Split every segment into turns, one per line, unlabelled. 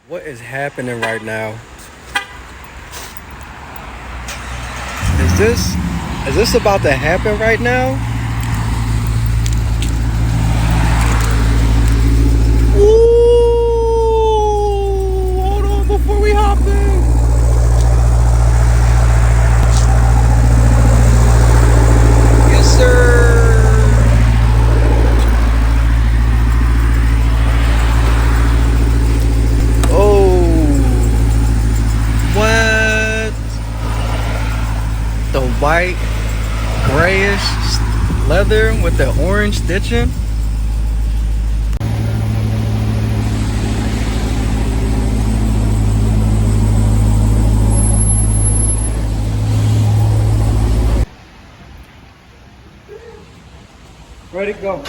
What is happening right now? Is this about to happen right now? Ooh, hold on before we hop in. Yes, sir. What? The white, grayish leather with the orange stitching. Ready, go.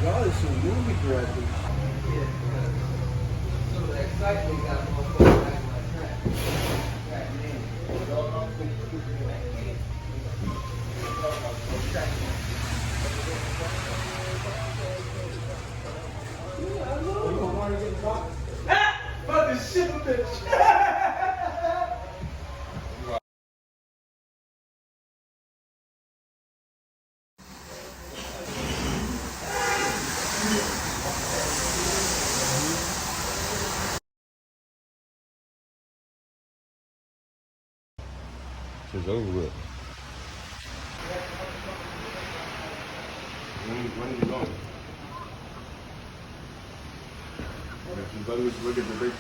Y'all is some movie directors. Some of the excitement got motherfuckers back in my track. Track name. Fucking shit, bitch.
It's over with. When are you going? Let me look at the dates.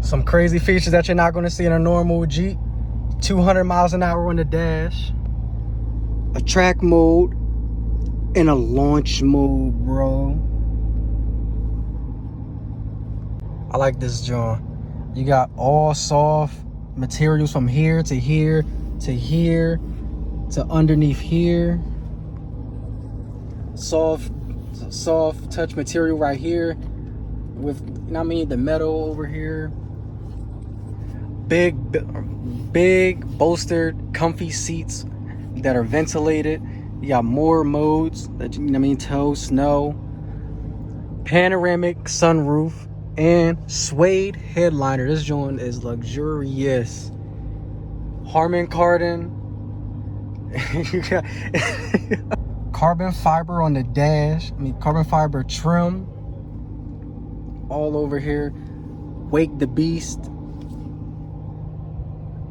Some crazy features that you're not going to see in a normal Jeep. 200 miles an hour on the dash. A track mode. And a launch mode, bro. I like this joint. You got all soft materials from here to here to here to underneath here. Soft touch material right here with, you know what I mean, the metal over here. Big bolstered comfy seats that are ventilated. You got more modes that, you know what I mean, tow, snow, panoramic sunroof, and suede headliner. This joint is luxurious. Harman Kardon. You got carbon fiber on the dash. Carbon fiber trim all over here. Wake the Beast.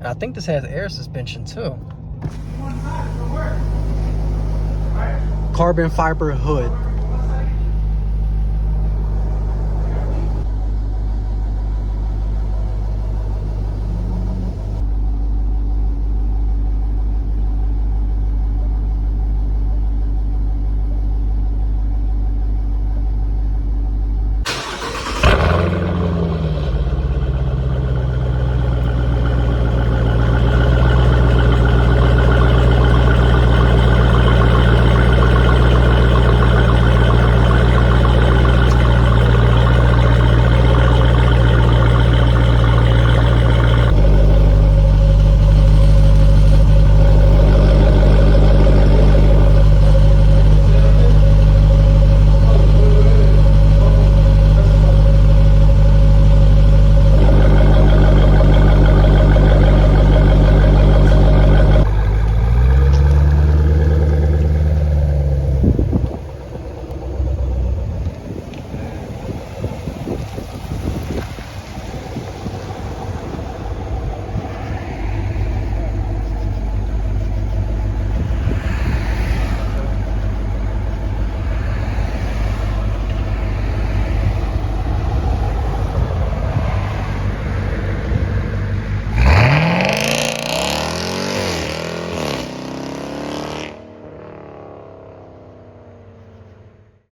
And I think this has air suspension too. Carbon fiber hood.